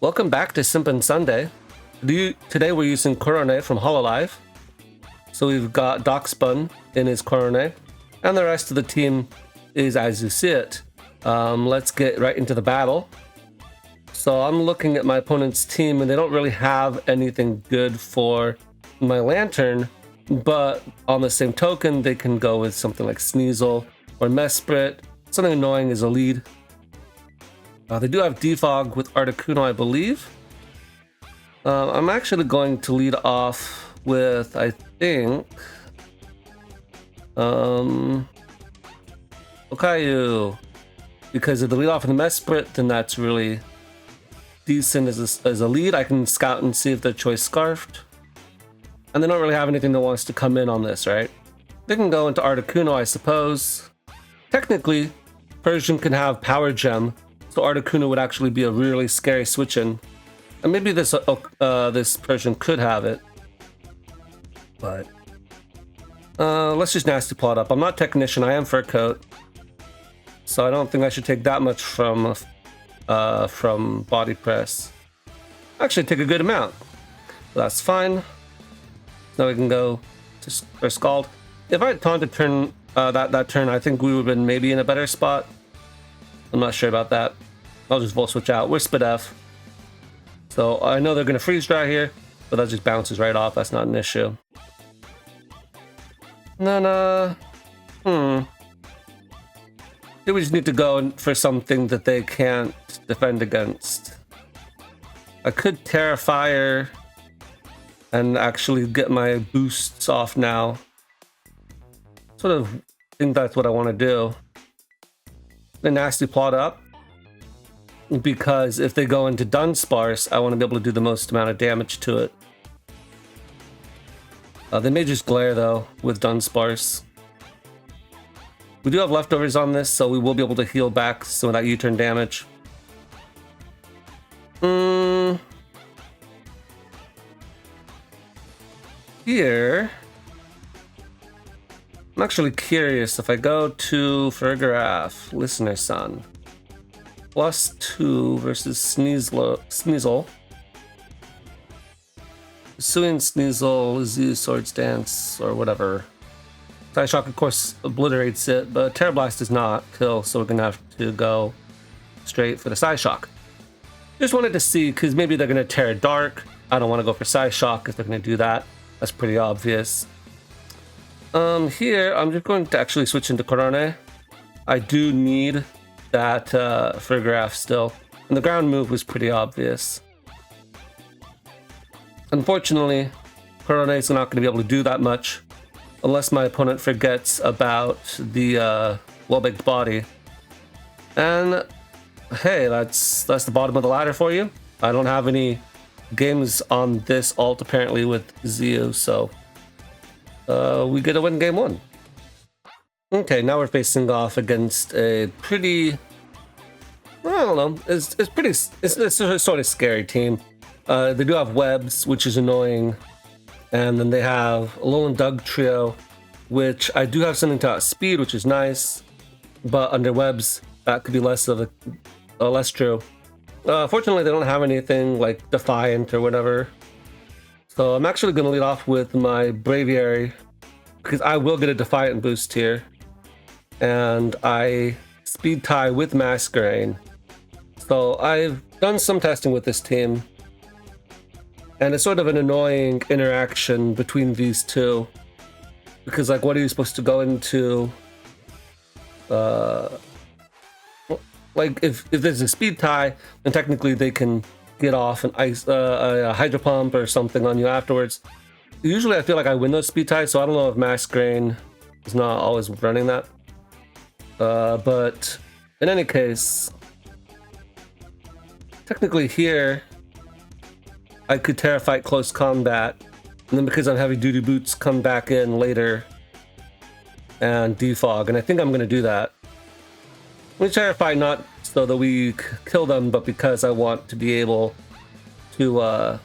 Welcome back to Simpin Sunday. Today we're using Korone from Hololive. So we've got Darkspun in his Korone, and the rest of the team is as you see it. Let's get right into the battle. So I'm looking at my opponent's team, and they don't really have anything good for my Lantern, but on the same token, they can go with something like Sneasel or Mesprit. Something annoying is a lead. They do have Defog with Articuno, I believe. I'm actually going to lead off with, I think, Okayu. Because if the lead off in the Mesprit, then that's really decent as a lead. I can scout and see if they're choice scarfed. And they don't really have anything that wants to come in on this, right? They can go into Articuno, I suppose. Technically, Persian can have Power Gem, so Articuno would actually be a really scary switch-in. And maybe this Persian could have it. But let's just Nasty Plot up. I'm not Technician, I am Fur Coat. So I don't think I should take that much from Body Press. Actually, take a good amount. So that's fine. Now we can go to Scald. If I had taunted turn that turn, I think we would have been maybe in a better spot. I'm not sure about that. I'll just Volt Switch out. We're Spit F. So I know they're going to Freeze Dry here, but that just bounces right off. That's not an issue. And then, we just need to go for something that they can't defend against. I could Terra Fire and actually get my boosts off now. Sort of think that's what I want to do. The Nasty Plot up, because if they go into Dunsparce, I want to be able to do the most amount of damage to it. They may just Glare though with Dunsparce. We do have leftovers on this, so we will be able to heal back some of that U-turn damage. Here, I'm actually curious if I go to Fergraph, Listener Son. +2 versus Sneasel. Pursuing Sneasel, Z Swords Dance, or whatever. Psyshock, of course, obliterates it, but Terra Blast does not kill, so we're gonna have to go straight for the Psyshock. Just wanted to see, because maybe they're gonna Terra Dark. I don't want to go for Psyshock if they're gonna do that. That's pretty obvious. Here, I'm just going to actually switch into Korone. I do need that Fergraph still. And the ground move was pretty obvious. Unfortunately, Korone is not going to be able to do that much unless my opponent forgets about the well-baked body. And hey, that's the bottom of the ladder for you. I don't have any games on this alt apparently with Zio, so we get to win game 1. Okay, now we're facing off against a pretty, I don't know, it's a sort of scary team. They do have webs, which is annoying, and then they have Alolan Dugtrio, which I do have something to outspeed, which is nice, but under webs that could be less true. Fortunately, they don't have anything like Defiant or whatever. So I'm actually going to lead off with my Braviary, because I will get a Defiant boost here. And I Speed Tie with Masquerain. So I've done some testing with this team. And it's sort of an annoying interaction between these two. Because, like, what are you supposed to go into? Like, if there's a Speed Tie, then technically they can get off an a Hydro Pump or something on you afterwards. Usually I feel like I win those Speed Ties, so I don't know if Masquerain is not always running that. But in any case, technically here, I could Terra Fight Close Combat, and then because I'm Heavy Duty Boots, come back in later and defog, and I think I'm going to do that. We Terra Fight not so that we kill them, but because I want to be able to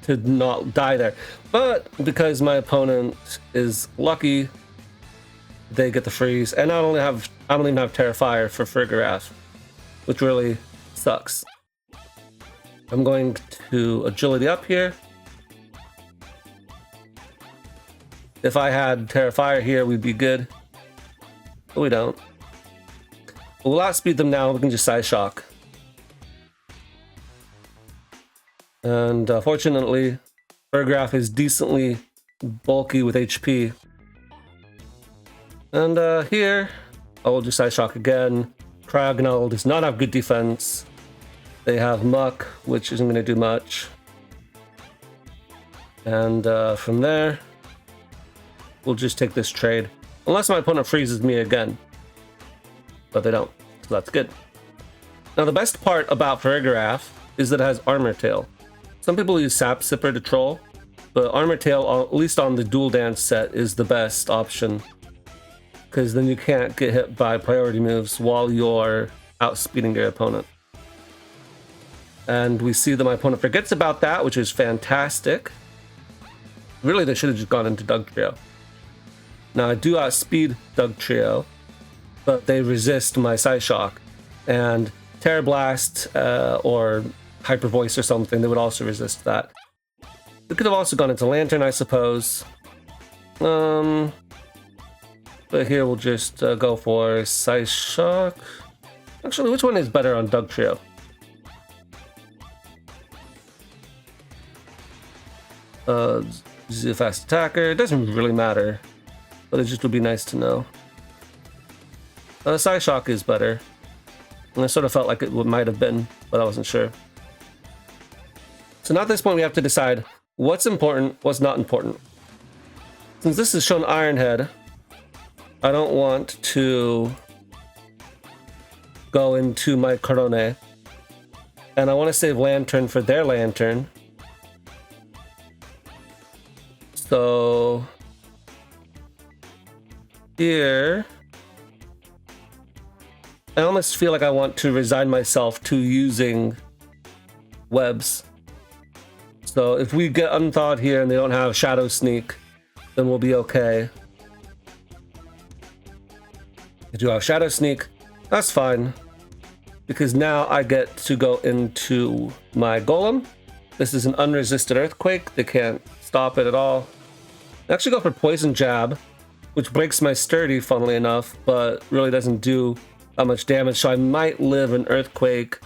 not die there. But because my opponent is lucky, they get the freeze, and I don't even have Terra Fire for Fergraph, which really sucks. I'm going to agility up here. If I had Terra Fire here, we'd be good. But we don't. But we'll outspeed them now. We can just Side Shock. And fortunately, Burgraph is decently bulky with HP. And here, I will just Side Shock again. Cragnoll does not have good defense. They have Muck, which isn't going to do much. And from there, we'll just take this trade. Unless my opponent freezes me again. But they don't, so that's good. Now the best part about Burgraph is that it has Armor Tail. Some people use Sap Sipper to troll, but Armor Tail, at least on the Dual Dance set, is the best option. Because then you can't get hit by priority moves while you're outspeeding your opponent. And we see that my opponent forgets about that, which is fantastic. Really, they should have just gone into Dugtrio. Now, I do outspeed Dugtrio, but they resist my Side Shock. And Terra Blast or Hyper Voice or something, they would also resist that. We could have also gone into Lantern, I suppose. But here we'll just go for Side Shock. Actually, which one is better on Dugtrio? Is it a fast attacker? It doesn't really matter, but it just would be nice to know. Side Shock is better. And I sort of felt like it might have been, but I wasn't sure. So now at this point we have to decide what's important, what's not important. Since this is shown Iron Head, I don't want to go into my Korone. And I want to save Lantern for their Lantern. So here, I almost feel like I want to resign myself to using webs. So if we get Unthawed here and they don't have Shadow Sneak, then we'll be okay. If you have Shadow Sneak, that's fine. Because now I get to go into my Golem. This is an unresisted Earthquake. They can't stop it at all. I actually go for Poison Jab, which breaks my Sturdy, funnily enough, but really doesn't do that much damage. So I might live an Earthquake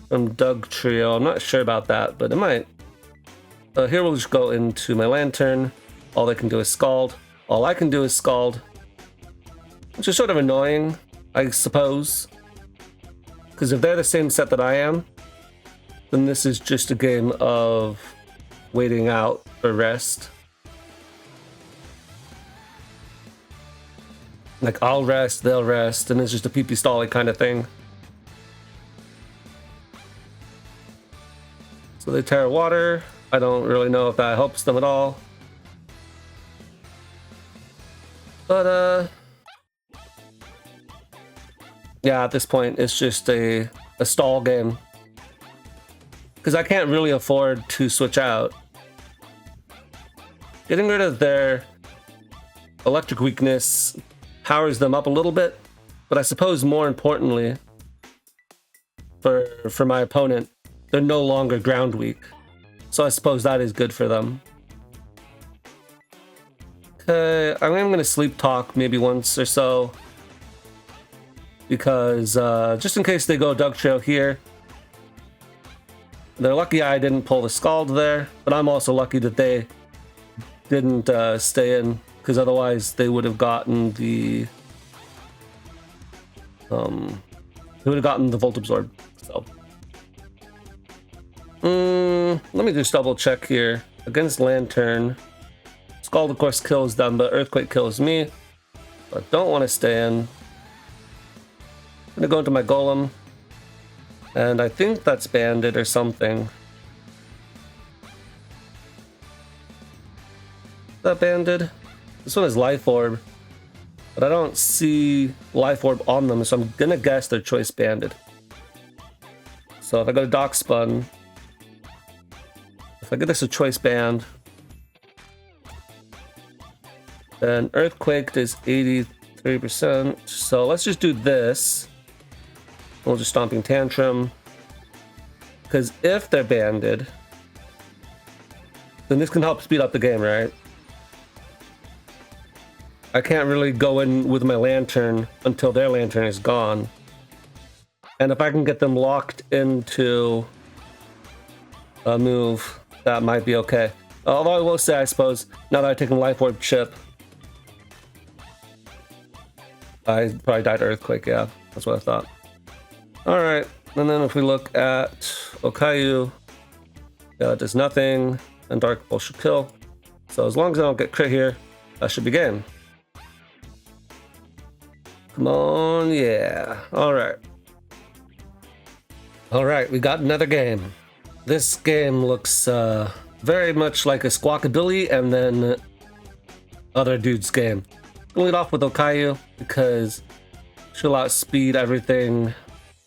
from Dugtrio. I'm not sure about that, but it might. Here we'll just go into my Lantern. All they can do is Scald. All I can do is Scald. Which is sort of annoying, I suppose. Because if they're the same set that I am, then this is just a game of waiting out for rest. Like, I'll rest, they'll rest, and it's just a pee-pee stally kind of thing. So they Terra Water. I don't really know if that helps them at all. But, yeah, at this point, it's just a stall game. Because I can't really afford to switch out. Getting rid of their electric weakness powers them up a little bit, but I suppose more importantly, for my opponent, they're no longer ground weak. So I suppose that is good for them. Okay, I'm going to Sleep Talk maybe once or so. Because just in case they go Dugtrio here, they're lucky I didn't pull the Scald there, but I'm also lucky that they didn't stay in, because otherwise they would have gotten the Volt Absorb. So let me just double check here. Against Lantern, Scald of course kills them, but Earthquake kills me. So I don't want to stay in. I'm gonna go into my Golem, and I think that's banded or something. Is that banded? This one is Life Orb, but I don't see Life Orb on them, so I'm gonna guess they're choice banded. So if I go to Dock Spun, if I get this a choice band, then Earthquake is 83%. So let's just do this. We'll just Stomping Tantrum. Because if they're banded, then this can help speed up the game, right? I can't really go in with my lantern until their lantern is gone. And if I can get them locked into a move, that might be okay. Although I will say, I suppose, now that I've taken Life Orb Chip, I probably died to Earthquake, yeah. That's what I thought. Alright, and then if we look at Okayu, yeah, it does nothing, and Dark Pulse should kill. So as long as I don't get crit here, that should be game. Come on, yeah. Alright. Alright, we got another game. This game looks very much like a Squawkabilly and then other dude's game. I'll lead off with Okayu because she'll outspeed everything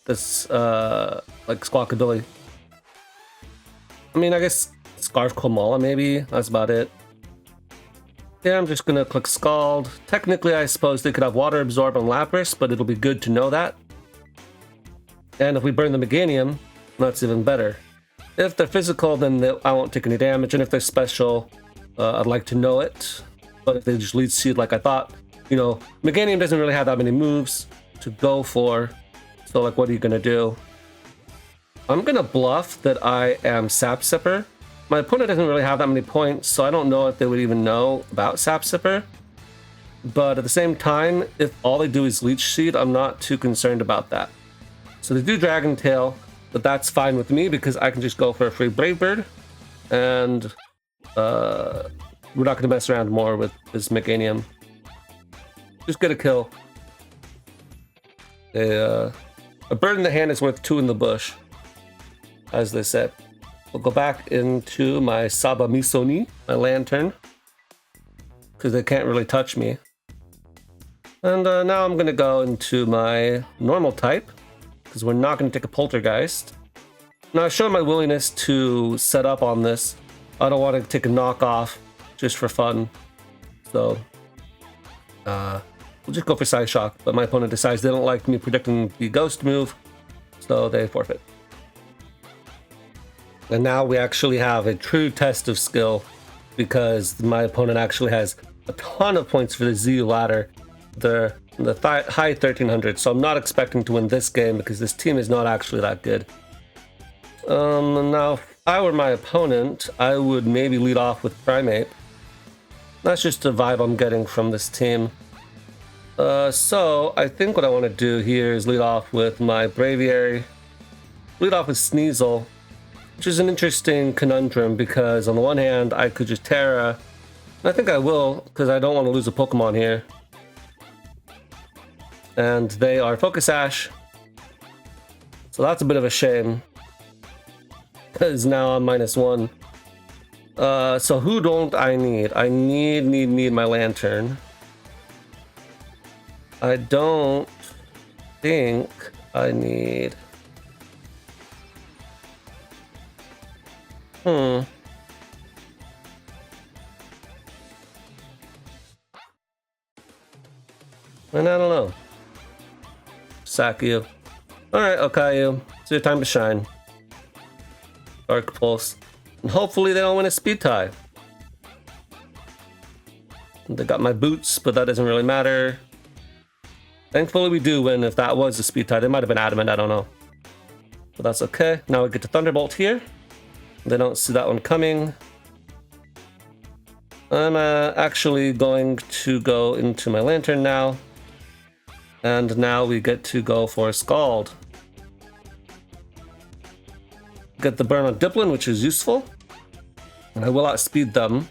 that's like Squawkabilly. I mean, I guess Scarf Komala maybe, that's about it. Yeah, I'm just gonna click Scald. Technically, I suppose they could have Water Absorb on Lapras, but it'll be good to know that. And if we burn the Meganium, that's even better. If they're physical, then I won't take any damage, and if they're special, I'd like to know it. But if they just lead seed like I thought, you know, Meganium doesn't really have that many moves to go for. So like, what are you gonna do? I'm gonna bluff that I am Sap Sipper. My opponent doesn't really have that many points, so I don't know if they would even know about Sap Sipper. But at the same time, if all they do is Leech Seed, I'm not too concerned about that. So they do Dragon Tail, but that's fine with me because I can just go for a free Brave Bird, and we're not gonna mess around more with this Meganium. Just get a kill. A bird in the hand is worth 2 in the bush, as they said. We'll go back into my Saba Misoni, my lantern, because they can't really touch me. And now I'm gonna go into my normal type, because we're not gonna take a Poltergeist. Now I've shown my willingness to set up on this. I don't want to take a knockoff just for fun. So we'll just go for Side Shock, but my opponent decides they don't like me predicting the Ghost move, so they forfeit. And now we actually have a true test of skill because my opponent actually has a ton of points for the ZU ladder. They're in the high 1300s, so I'm not expecting to win this game because this team is not actually that good. Now, if I were my opponent, I would maybe lead off with Primeape. That's just a vibe I'm getting from this team. So I think what I want to do here is lead off with my Braviary, lead off with Sneasel, which is an interesting conundrum because on the one hand, I could just Terra, and I think I will because I don't want to lose a Pokemon here. And they are Focus Sash, so that's a bit of a shame because now I'm -1. So who don't I need? I need my Lantern. I don't think I need... And I don't know. Sack you. Alright, Okayu. It's your time to shine. Dark Pulse. And hopefully they don't win a speed tie. They got my boots, but that doesn't really matter. Thankfully we do win. If that was a speed tie, they might have been adamant, I don't know. But that's okay. Now we get to Thunderbolt here. They don't see that one coming. I'm actually going to go into my Lantern now. And now we get to go for Scald. Get the burn on Dipplin, which is useful. And I will outspeed them.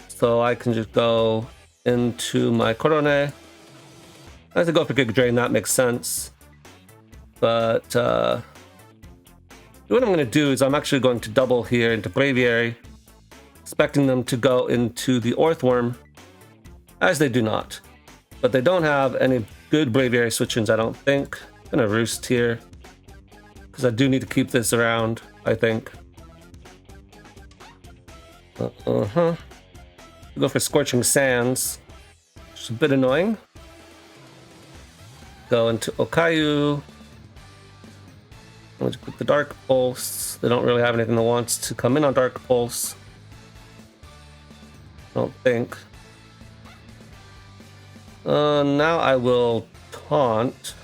So I can just go into my Korone. I have to go for Giga Drain, that makes sense. But what I'm going to do is I'm actually going to double here into Braviary, expecting them to go into the Orthworm, as they do not. But they don't have any good Braviary switch-ins, I don't think. I'm going to Roost here, because I do need to keep this around, I think. Go for Scorching Sands, which is a bit annoying. Go into Okayu. Let's put the Dark Pulse. They don't really have anything that wants to come in on Dark Pulse. I don't think. Now I will taunt.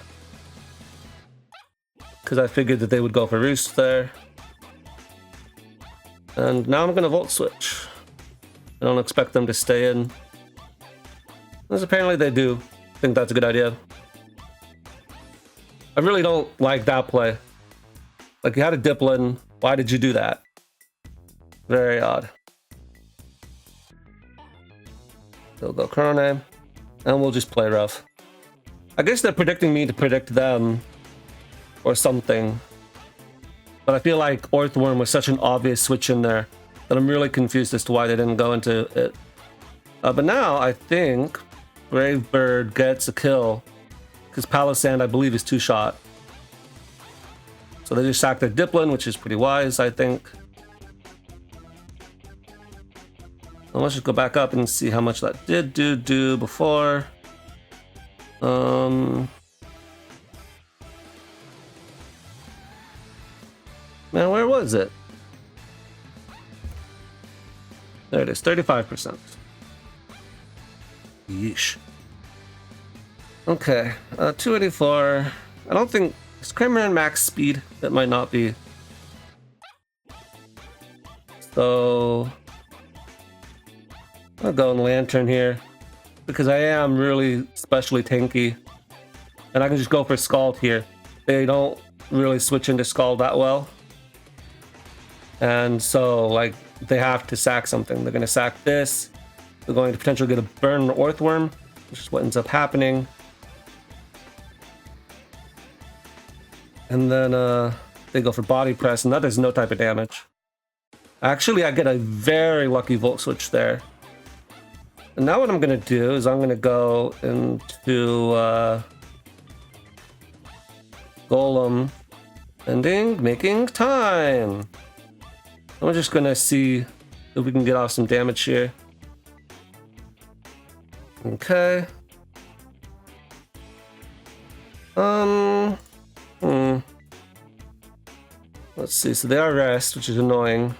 Because I figured that they would go for Roost there. And now I'm going to Volt Switch. I don't expect them to stay in. Because apparently they do. I think that's a good idea. I really don't like that play. Like, you had a Diplin. Why did you do that? Very odd. They'll go Korone. And we'll just play rough. I guess they're predicting me to predict them. Or something. But I feel like Earthworm was such an obvious switch in there that I'm really confused as to why they didn't go into it. But now I think Brave Bird gets a kill. Because Palossand, I believe, is 2-shot. So they just sack their Diplin, which is pretty wise, I think. Well, let's just go back up and see how much that did do before. Man, where was it? There it is, 35%. Yeesh. Okay, 284. I don't think... Is Cramoran max speed? That might not be. So... I'll go in Lantern here. Because I am really especially tanky. And I can just go for Scald here. They don't really switch into Scald that well. And so, like, they have to sack something. They're going to sack this. They're going to potentially get a burn Earthworm, which is what ends up happening. And then they go for Body Press, and that does no type of damage. Actually, I get a very lucky Volt Switch there. And now what I'm going to do is I'm going to go into Golem, ending, making time. I'm just gonna see if we can get off some damage here. Okay. Let's see. So they are rest, which is annoying.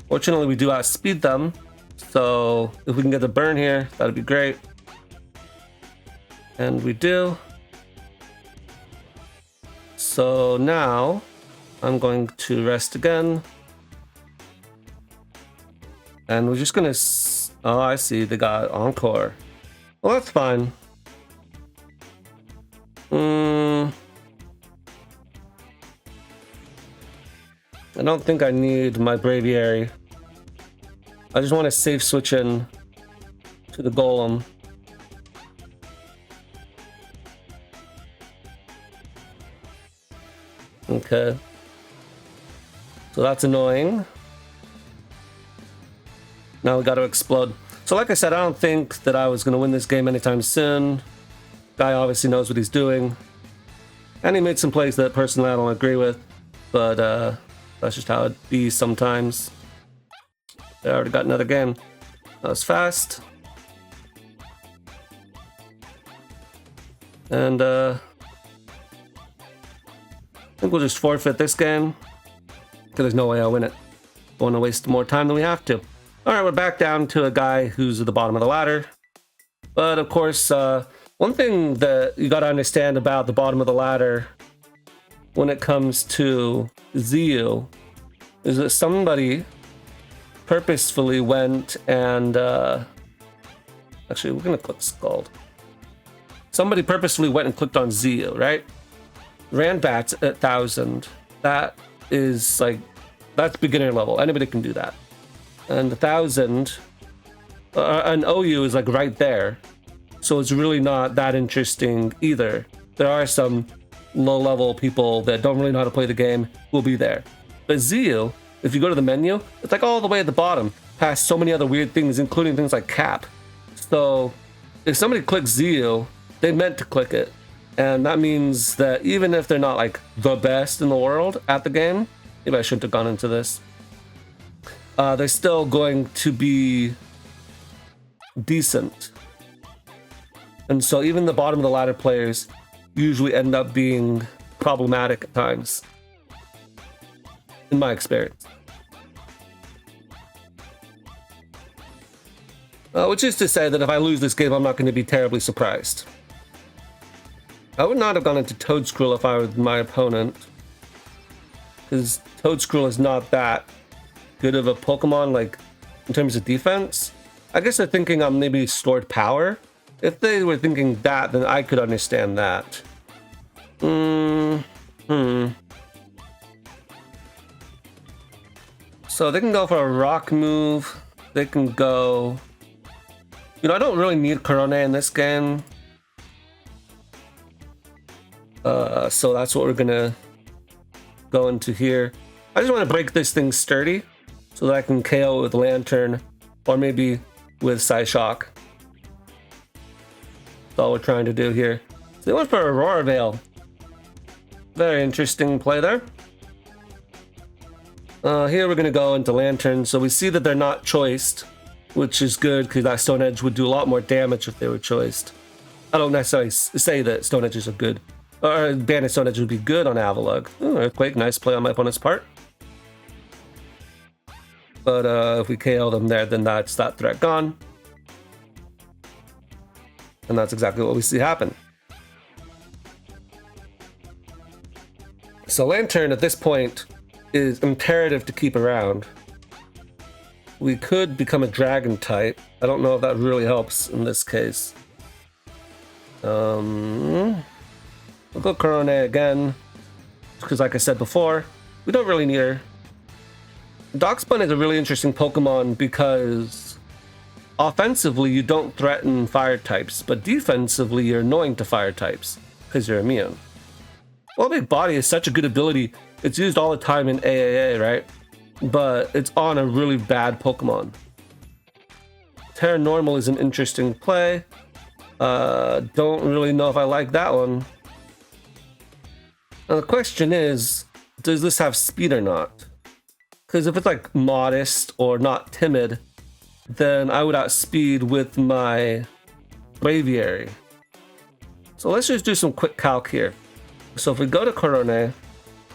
Fortunately, we do outspeed them. So if we can get the burn here, that'd be great. And we do. So now I'm going to rest again. And we're just gonna... Oh, I see. They got Encore. Well, that's fine. I don't think I need my Braviary. I just want to safe switch in to the Golem. Okay. So that's annoying. Now we got to explode. So like I said, I don't think that I was going to win this game anytime soon. Guy obviously knows what he's doing. And he made some plays that personally I don't agree with. But that's just how it be sometimes. I already got another game. That was fast. And I think we'll just forfeit this game. Because there's no way I'll win it. Don't want to waste more time than we have to. Alright, we're back down to a guy who's at the bottom of the ladder. But of course, one thing that you gotta understand about the bottom of the ladder when it comes to ZU is that somebody purposefully went and... actually, we're gonna click Scald. Somebody purposefully went and clicked on ZU, right? Ran bats at 1,000. That is like... That's beginner level. Anybody can do that. And 1,000... an OU is like right there. So it's really not that interesting either. There are some low-level people that don't really know how to play the game who will be there. But ZU, if you go to the menu, it's like all the way at the bottom, past so many other weird things, including things like cap. So if somebody clicks ZU, they meant to click it. And that means that even if they're not like the best in the world at the game, maybe I shouldn't have gone into this, they're still going to be decent. And so even the bottom of the ladder players usually end up being problematic at times, in my experience. Which is to say that if I lose this game, I'm not going to be terribly surprised. I would not have gone into Toadscruel if I were my opponent, because Toadscruel is not that good of a Pokemon, like, in terms of defense. I guess they're thinking I'm maybe stored power. If they were thinking that, then I could understand that. So they can go for a rock move. They can go... You know, I don't really need Korone in this game. So that's what we're gonna go into here. I just want to break this thing sturdy so that I can KO with Lantern or maybe with Psyshock. That's all we're trying to do here. So they went for Aurora Veil. Very interesting play there. Here we're gonna go into Lantern. So we see that they're not choiced, which is good because that Stone Edge would do a lot more damage if they were choiced. I don't necessarily say that Stone Edges are good. Or Bandit Stone Edge would be good on Avalugg. Ooh, Earthquake, nice play on my opponent's part. But if we KO them there, then that's that threat gone. And that's exactly what we see happen. So Lantern at this point is imperative to keep around. We could become a Dragon type. I don't know if that really helps in this case. We'll go Korone again, because like I said before, we don't really need her. Darkspun is a really interesting Pokemon because offensively you don't threaten fire types, but defensively you're annoying to fire types because you're immune. Well, Big Body is such a good ability. It's used all the time in AAA, right? But it's on a really bad Pokemon. Terra Normal is an interesting play. Don't really know if I like that one. Now the question is, does this have speed or not? Because if it's like modest or not timid, then I would outspeed with my Braviary. So let's just do some quick calc here. So if we go to Korone,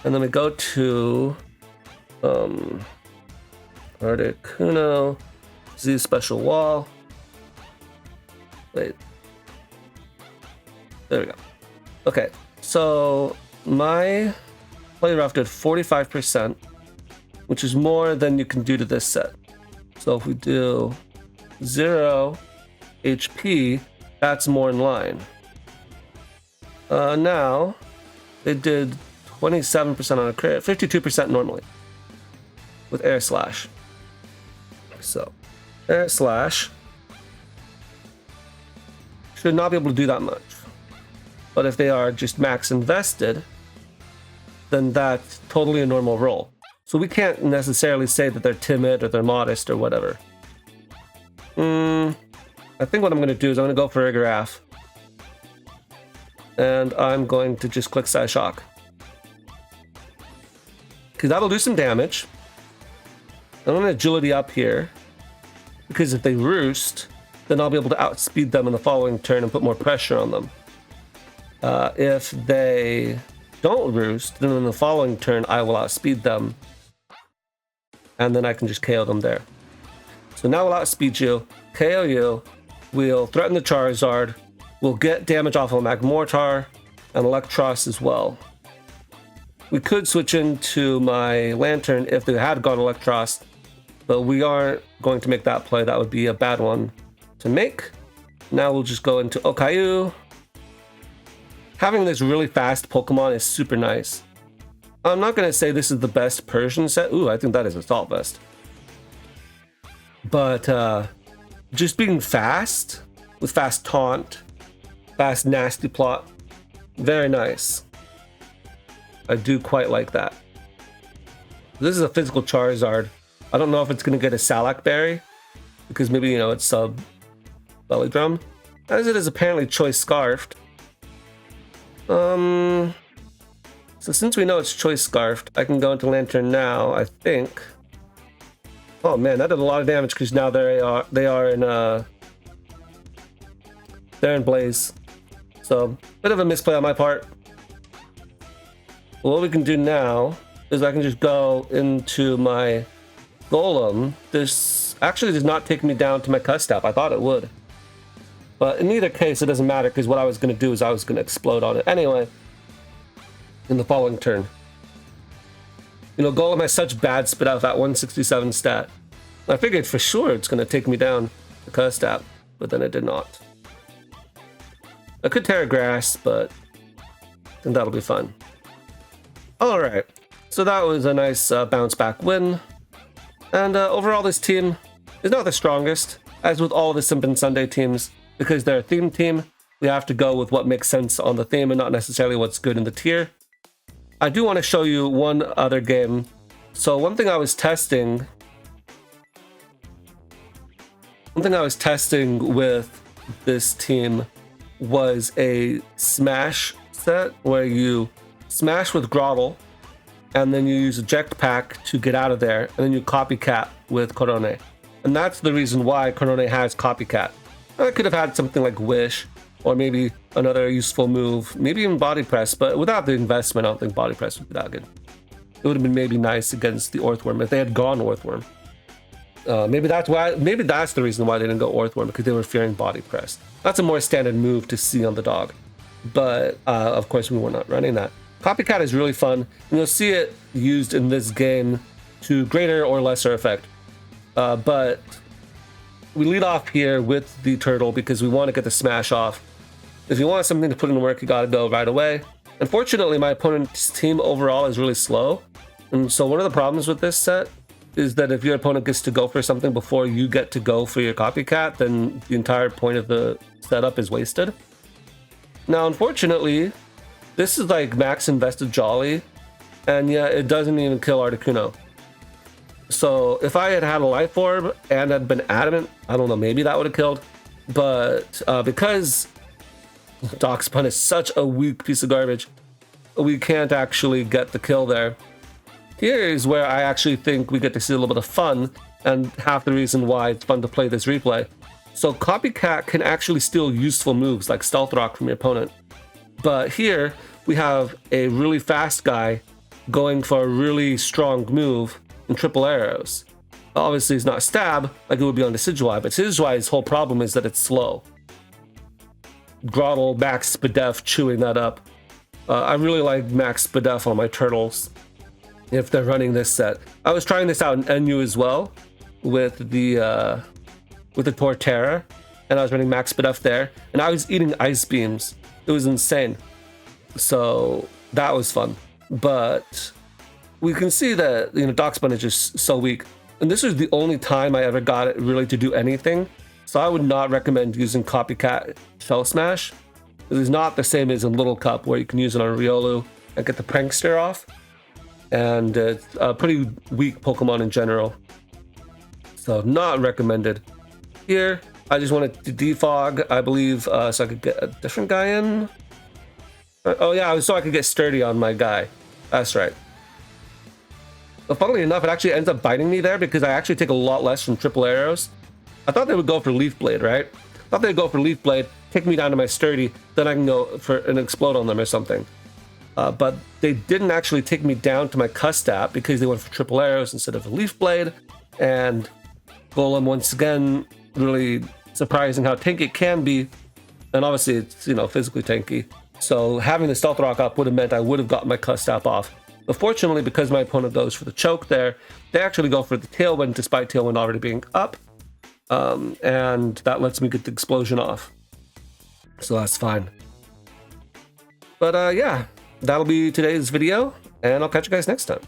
and then we go to Articuno, Z Special Wall. Wait. There we go. Okay, so my play rough did 45%, which is more than you can do to this set. So if we do 0 HP, that's more in line. Now, they did 27% on a crit, 52% normally with Air Slash. So, Air Slash should not be able to do that much. But if they are just max invested, then that's totally a normal roll. So we can't necessarily say that they're timid or they're modest or whatever. I think what I'm going to do is I'm going to go for Igaraph. And I'm going to just click Psyshock. Because that'll do some damage. I'm going to agility up here. Because if they roost, then I'll be able to outspeed them in the following turn and put more pressure on them. If they don't roost, then in the following turn I will outspeed them. And then I can just KO them there. So now we'll outspeed you, KO you, we'll threaten the Charizard, we'll get damage off of Magmortar and Electros as well. We could switch into my Lantern if they had gone Electros, but we aren't going to make that play. That would be a bad one to make. Now we'll just go into Okayu. Having this really fast Pokemon is super nice. I'm not going to say this is the best Persian set. Ooh, I think that is Assault Vest. But just being fast, with fast Taunt, fast Nasty Plot, very nice. I do quite like that. This is a physical Charizard. I don't know if it's going to get a Salac Berry, because maybe, you know, it's sub Belly Drum. As it is apparently Choice Scarfed. So since we know it's Choice Scarfed, I can go into Lantern now, I think. Oh man, that did a lot of damage because now they are in they're in blaze. So, bit of a misplay on my part. What we can do now is I can just go into my golem. This actually does not take me down to my custap. I thought it would. But in either case, it doesn't matter, because what I was going to do is I was going to explode on it anyway in the following turn. You know, golem has such bad spit out that 167 stat. I figured for sure it's going to take me down to custap, but then it did not. I could Terra Grass, but I think that'll be fun. Alright, so that was a nice bounce back win. And overall, this team is not the strongest, as with all the Simpin Sunday teams, because they're a theme team. We have to go with what makes sense on the theme and not necessarily what's good in the tier. I do want to show you one other game. So one thing I was testing with this team was a smash set where you smash with Grottle, and then you use eject pack to get out of there, and then you copycat with Korone. And that's the reason why Korone has copycat. I could have had something like Wish, or maybe another useful move, maybe even Body Press, but without the investment, I don't think Body Press would be that good. It would have been maybe nice against the Orthworm if they had gone Orthworm. Maybe that's the reason why they didn't go Orthworm, because they were fearing Body Press. That's a more standard move to see on the dog. But of course, we were not running that. Copycat is really fun, and you'll see it used in this game to greater or lesser effect. But we lead off here with the turtle because we want to get the smash off. If you want something to put in work, you gotta go right away. Unfortunately, my opponent's team overall is really slow. And so one of the problems with this set is that if your opponent gets to go for something before you get to go for your copycat, then the entire point of the setup is wasted. Now, unfortunately, this is like max invested Jolly, and yeah, it doesn't even kill Articuno. So if I had had a life orb and had been adamant, I don't know, maybe that would have killed. But because Darkspun is such a weak piece of garbage, we can't actually get the kill there. Here's where I actually think we get to see a little bit of fun, and half the reason why it's fun to play this replay. So Copycat can actually steal useful moves like Stealth Rock from your opponent. But here we have a really fast guy going for a really strong move in triple arrows. Obviously it's not stab like it would be on Decidueye, but Decidueye's whole problem is that it's slow. Grottle, Max Spadef chewing that up. I really like Max Spadef on my turtles if they're running this set. I was trying this out in NU as well with the Torterra, and I was running Max Spadef there, and I was eating ice beams. It was insane. So that was fun. But we can see that, you know, Darkspun is just so weak. And this was the only time I ever got it really to do anything. So I would not recommend using Copycat Shell Smash. It is not the same as in Little Cup, where you can use it on Riolu and get the Prankster off. And it's a pretty weak Pokemon in general. So not recommended. Here, I just wanted to defog, I believe, so I could get a different guy in. Oh yeah, so I could get Sturdy on my guy. That's right. But funnily enough, it actually ends up biting me there because I actually take a lot less from triple arrows. I thought they would go for Leaf Blade, right? I thought they'd go for Leaf Blade, take me down to my Sturdy, then I can go for an Explode on them or something. But they didn't actually take me down to my Custap because they went for triple arrows instead of a Leaf Blade. And Golem, once again, really surprising how tanky it can be. And obviously it's, you know, physically tanky. So having the Stealth Rock up would have meant I would have gotten my Custap off. But fortunately, because my opponent goes for the choke there, they actually go for the Tailwind despite Tailwind already being up. And that lets me get the explosion off. So that's fine. But yeah, that'll be today's video, and I'll catch you guys next time.